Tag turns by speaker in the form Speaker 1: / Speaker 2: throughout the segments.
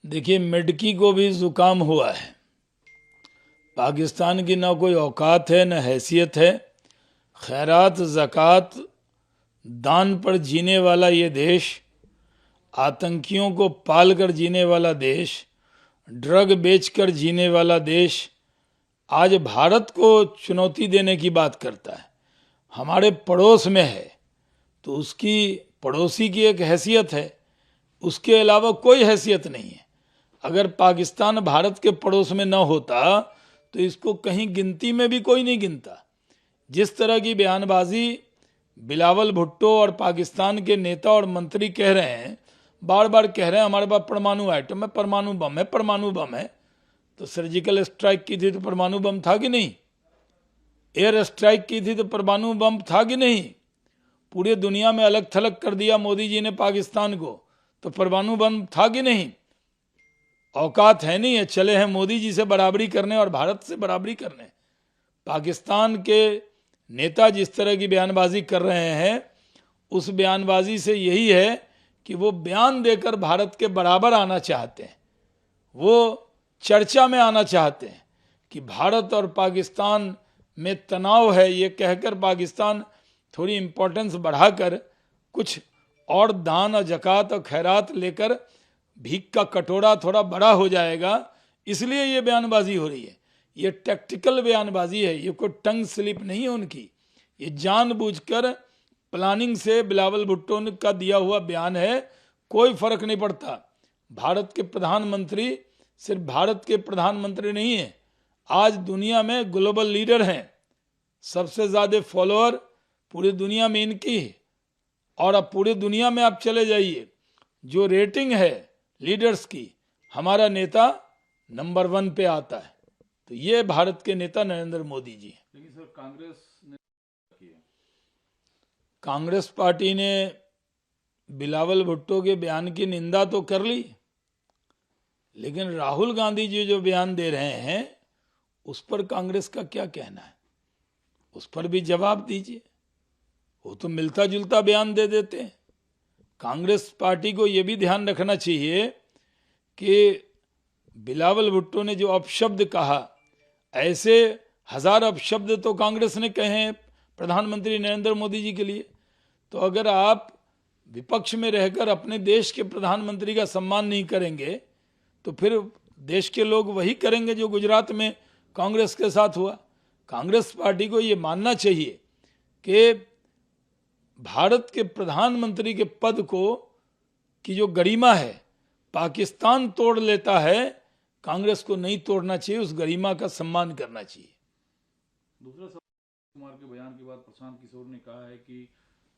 Speaker 1: देखिए, मिडकी को भी जुकाम हुआ है। पाकिस्तान की ना कोई औकात है, न हैसियत है। खैरात ज़कात दान पर जीने वाला ये देश, आतंकियों को पाल कर जीने वाला देश, ड्रग बेचकर जीने वाला देश आज भारत को चुनौती देने की बात करता है। हमारे पड़ोस में है तो उसकी पड़ोसी की एक हैसियत है, उसके अलावा कोई हैसियत नहीं है। अगर पाकिस्तान भारत के पड़ोस में न होता तो इसको कहीं गिनती में भी कोई नहीं गिनता। जिस तरह की बयानबाजी बिलावल भुट्टो और पाकिस्तान के नेता और मंत्री कह रहे हैं, बार बार कह रहे हैं हमारे पास परमाणु आइटम है, परमाणु बम है, परमाणु बम है। तो सर्जिकल स्ट्राइक की थी तो परमाणु बम था कि नहीं? एयर स्ट्राइक की थी तो परमाणु बम था कि नहीं? पूरे दुनिया में अलग थलग कर दिया मोदी जी ने पाकिस्तान को, तो परमाणु बम था कि नहीं? औकात है नहीं है, चले हैं मोदी जी से बराबरी करने और भारत से बराबरी करने। पाकिस्तान के नेता जिस तरह की बयानबाजी कर रहे हैं, उस बयानबाजी से यही है कि वो बयान देकर भारत के बराबर आना चाहते हैं, वो चर्चा में आना चाहते हैं कि भारत और पाकिस्तान में तनाव है। ये कहकर पाकिस्तान थोड़ी इम्पोर्टेंस बढ़ाकर कुछ और दान और जक़ात और खैरात लेकर भीख का कटोरा थोड़ा बड़ा हो जाएगा, इसलिए ये बयानबाजी हो रही है। ये टैक्टिकल बयानबाजी है, ये कोई टंग स्लिप नहीं है उनकी। ये जानबूझकर प्लानिंग से बिलावल भुट्टो का दिया हुआ बयान है। कोई फर्क नहीं पड़ता। भारत के प्रधानमंत्री सिर्फ भारत के प्रधानमंत्री नहीं है, आज दुनिया में ग्लोबल लीडर हैं। सबसे ज़्यादा फॉलोअर पूरी दुनिया में इनकी है। और अब पूरी दुनिया में आप चले जाइए, जो रेटिंग है लीडर्स की, हमारा नेता नंबर 1 पे आता है। तो ये भारत के नेता नरेंद्र मोदी जी हैं।
Speaker 2: लेकिन सर
Speaker 1: कांग्रेस पार्टी ने बिलावल भुट्टो के बयान की निंदा तो कर ली, लेकिन राहुल गांधी जी जो बयान दे रहे हैं उस पर कांग्रेस का क्या कहना है? उस पर भी जवाब दीजिए। वो तो मिलता जुलता बयान दे देते हैं। कांग्रेस पार्टी को यह भी ध्यान रखना चाहिए कि बिलावल भुट्टो ने जो अपशब्द कहा, ऐसे हजार अपशब्द तो कांग्रेस ने कहे हैं प्रधानमंत्री नरेंद्र मोदी जी के लिए। तो अगर आप विपक्ष में रहकर अपने देश के प्रधानमंत्री का सम्मान नहीं करेंगे तो फिर देश के लोग वही करेंगे जो गुजरात में कांग्रेस के साथ हुआ। कांग्रेस पार्टी को ये मानना चाहिए कि भारत के प्रधानमंत्री के पद को की जो गरिमा है पाकिस्तान तोड़ लेता है, कांग्रेस को नहीं तोड़ना चाहिए, उस गरिमा का सम्मान करना चाहिए।
Speaker 2: दूसरा सवाल, कुमार के बयान के बाद प्रशांत किशोर ने कहा है कि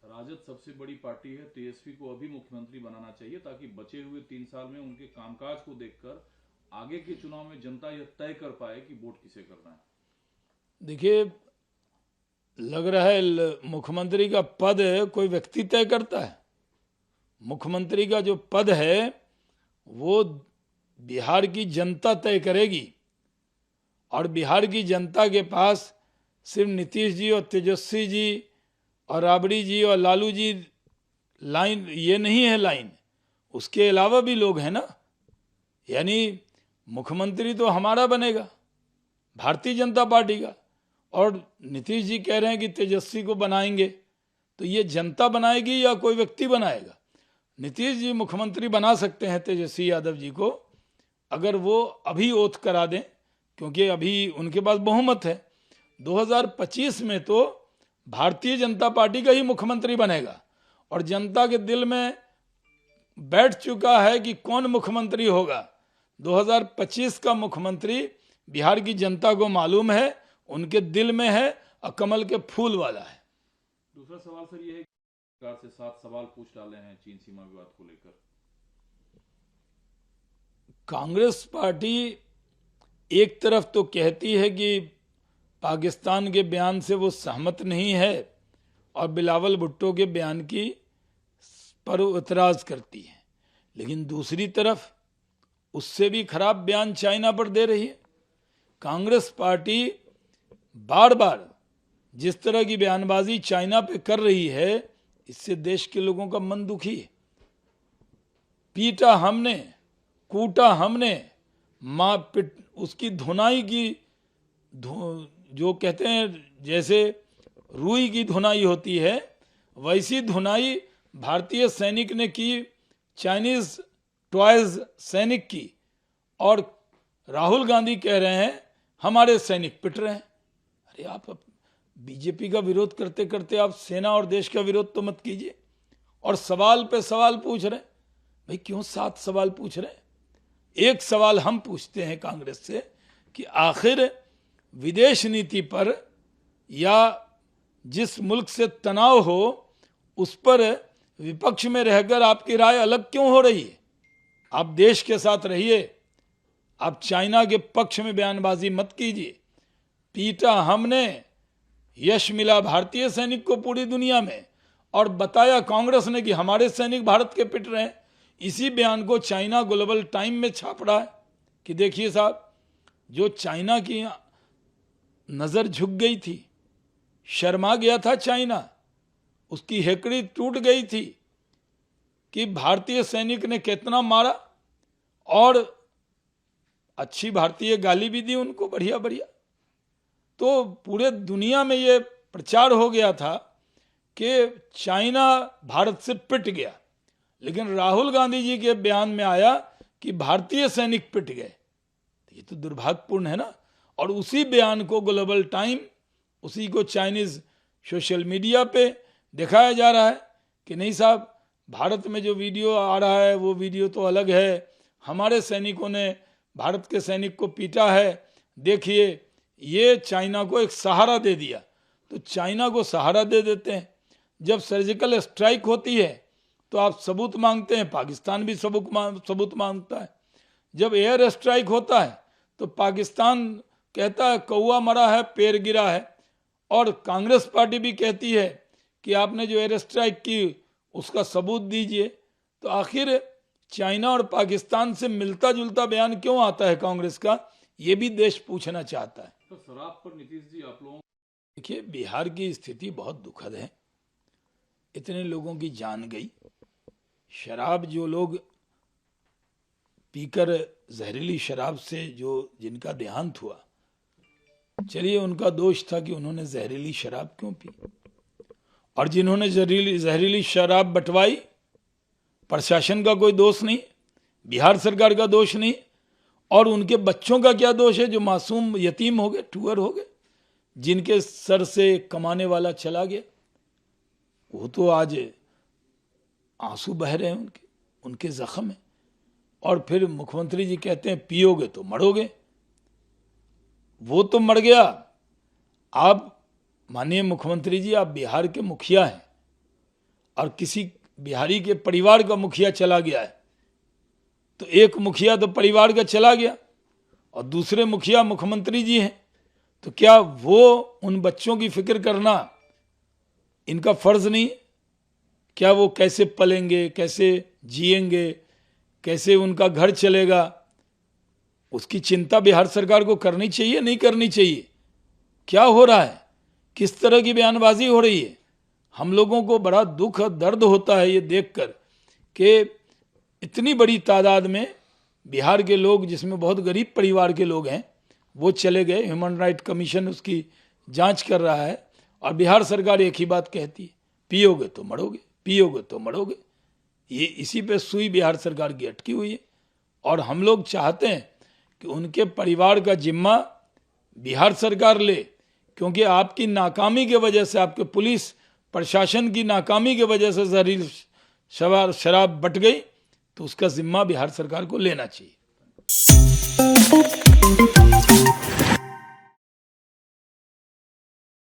Speaker 2: राजद सबसे बड़ी पार्टी है, तेजस्वी को अभी मुख्यमंत्री बनाना चाहिए ताकि बचे हुए 3 साल में उनके कामकाज को देखकर आगे के चुनाव में जनता यह तय कर पाए कि वोट किसे करना है।
Speaker 1: देखिए, लग रहा है मुख्यमंत्री का पद कोई व्यक्ति तय करता है। मुख्यमंत्री का जो पद है वो बिहार की जनता तय करेगी, और बिहार की जनता के पास सिर्फ नीतीश जी और तेजस्वी जी और राबड़ी जी और लालू जी लाइन, ये नहीं है लाइन, उसके अलावा भी लोग हैं ना। यानी मुख्यमंत्री तो हमारा बनेगा, भारतीय जनता पार्टी का, और नीतीश जी कह रहे हैं कि तेजस्वी को बनाएंगे। तो ये जनता बनाएगी या कोई व्यक्ति बनाएगा? नीतीश जी मुख्यमंत्री बना सकते हैं तेजस्वी यादव जी को, अगर वो अभी ओथ करा दें, क्योंकि अभी उनके पास बहुमत है। 2025 में तो भारतीय जनता पार्टी का ही मुख्यमंत्री बनेगा, और जनता के दिल में बैठ चुका है कि कौन मुख्यमंत्री होगा। 2025 का मुख्यमंत्री बिहार की जनता को मालूम है, उनके दिल में है, और कमल के फूल वाला है।
Speaker 2: दूसरा सवाल सर ये है, सरकार से 7 सवाल पूछ डाले हैं चीन सीमा विवाद को लेकर।
Speaker 1: कांग्रेस पार्टी एक तरफ तो कहती है कि पाकिस्तान के बयान से वो सहमत नहीं है और बिलावल भुट्टो के बयान की पर इतराज करती है, लेकिन दूसरी तरफ उससे भी खराब बयान चाइना पर दे रही है। कांग्रेस पार्टी बार बार जिस तरह की बयानबाजी चाइना पे कर रही है, इससे देश के लोगों का मन दुखी है। पीटा हमने, कूटा हमने, माँ पिट, उसकी धुनाई की जो कहते हैं जैसे रुई की धुनाई होती है, वैसी धुनाई भारतीय सैनिक ने की, चाइनीज टॉयज सैनिक की। और राहुल गांधी कह रहे हैं हमारे सैनिक पिट रहे हैं। अरे आप बीजेपी का विरोध करते करते आप सेना और देश का विरोध तो मत कीजिए। और सवाल पे सवाल पूछ रहे हैं। भाई क्यों 7 सवाल पूछ रहे हैं? एक सवाल हम पूछते हैं कांग्रेस से कि आखिर विदेश नीति पर या जिस मुल्क से तनाव हो उस पर विपक्ष में रहकर आपकी राय अलग क्यों हो रही है? आप देश के साथ रहिए, आप चाइना के पक्ष में बयानबाजी मत कीजिए। पीटा हमने, यश मिला भारतीय सैनिक को पूरी दुनिया में, और बताया कांग्रेस ने कि हमारे सैनिक भारत के पिट रहे हैं। इसी बयान को चाइना ग्लोबल टाइम में छाप रहा है कि देखिए साहब, जो चाइना की नजर झुक गई थी, शर्मा गया था चाइना, उसकी हेकड़ी टूट गई थी कि भारतीय सैनिक ने कितना मारा, और अच्छी भारतीय गाली भी दी उनको, बढ़िया बढ़िया। तो पूरे दुनिया में ये प्रचार हो गया था कि चाइना भारत से पिट गया, लेकिन राहुल गांधी जी के बयान में आया कि भारतीय सैनिक पिट गए। ये तो दुर्भाग्यपूर्ण है ना। और उसी बयान को ग्लोबल टाइम, उसी को चाइनीज सोशल मीडिया पे दिखाया जा रहा है कि नहीं साहब, भारत में जो वीडियो आ रहा है वो वीडियो तो अलग है, हमारे सैनिकों ने भारत के सैनिक को पीटा है, देखिए ये चाइना को एक सहारा दे दिया। तो चाइना को सहारा दे देते हैं। जब सर्जिकल स्ट्राइक होती है तो आप सबूत मांगते हैं, पाकिस्तान भी सबूत मांगता है। जब एयर स्ट्राइक होता है तो पाकिस्तान कहता है कौवा मरा है, पैर गिरा है, और कांग्रेस पार्टी भी कहती है कि आपने जो एयर स्ट्राइक की उसका सबूत दीजिए। तो आखिर चाइना और पाकिस्तान से मिलता जुलता बयान क्यों आता है कांग्रेस का, ये भी देश पूछना चाहता है।
Speaker 2: तो शराब पर नीतीश जी आप लोगों,
Speaker 1: देखिए बिहार की स्थिति बहुत दुखद है। इतने लोगों की जान गई। शराब, जो लोग पीकर जहरीली शराब से जो जिनका देहांत हुआ, चलिए उनका दोष था कि उन्होंने जहरीली शराब क्यों पी, और जिन्होंने जहरीली शराब बंटवाई, प्रशासन का कोई दोष नहीं, बिहार सरकार का दोष नहीं, और उनके बच्चों का क्या दोष है जो मासूम यतीम हो गए, टूअर हो गए, जिनके सर से कमाने वाला चला गया। वो तो आज आंसू बह रहे हैं, उनके जख्म है। और फिर मुख्यमंत्री जी कहते हैं पियोगे तो मरोगे। वो तो मर गया। आप माननीय मुख्यमंत्री जी, आप बिहार के मुखिया हैं, और किसी बिहारी के परिवार का मुखिया चला गया है, तो एक मुखिया तो परिवार का चला गया और दूसरे मुखिया मुख्यमंत्री जी हैं, तो क्या वो उन बच्चों की फिक्र करना इनका फर्ज नहीं? क्या वो कैसे पलेंगे, कैसे जिएंगे, कैसे उनका घर चलेगा, उसकी चिंता बिहार सरकार को करनी चाहिए, नहीं करनी चाहिए? क्या हो रहा है, किस तरह की बयानबाजी हो रही है? हम लोगों को बड़ा दुख और दर्द होता है ये देखकर कि इतनी बड़ी तादाद में बिहार के लोग, जिसमें बहुत गरीब परिवार के लोग हैं, वो चले गए। ह्यूमन राइट कमीशन उसकी जांच कर रहा है, और बिहार सरकार एक ही बात कहती है, पियोगे तो मरोगे, पियोगे तो मरोगे। ये इसी पे सुई बिहार सरकार की अटकी हुई है। और हम लोग चाहते हैं कि उनके परिवार का जिम्मा बिहार सरकार ले, क्योंकि आपकी नाकामी की वजह से, आपके पुलिस प्रशासन की नाकामी की वजह से जहरीली शराब बट गई, तो उसका जिम्मा बिहार सरकार को लेना चाहिए।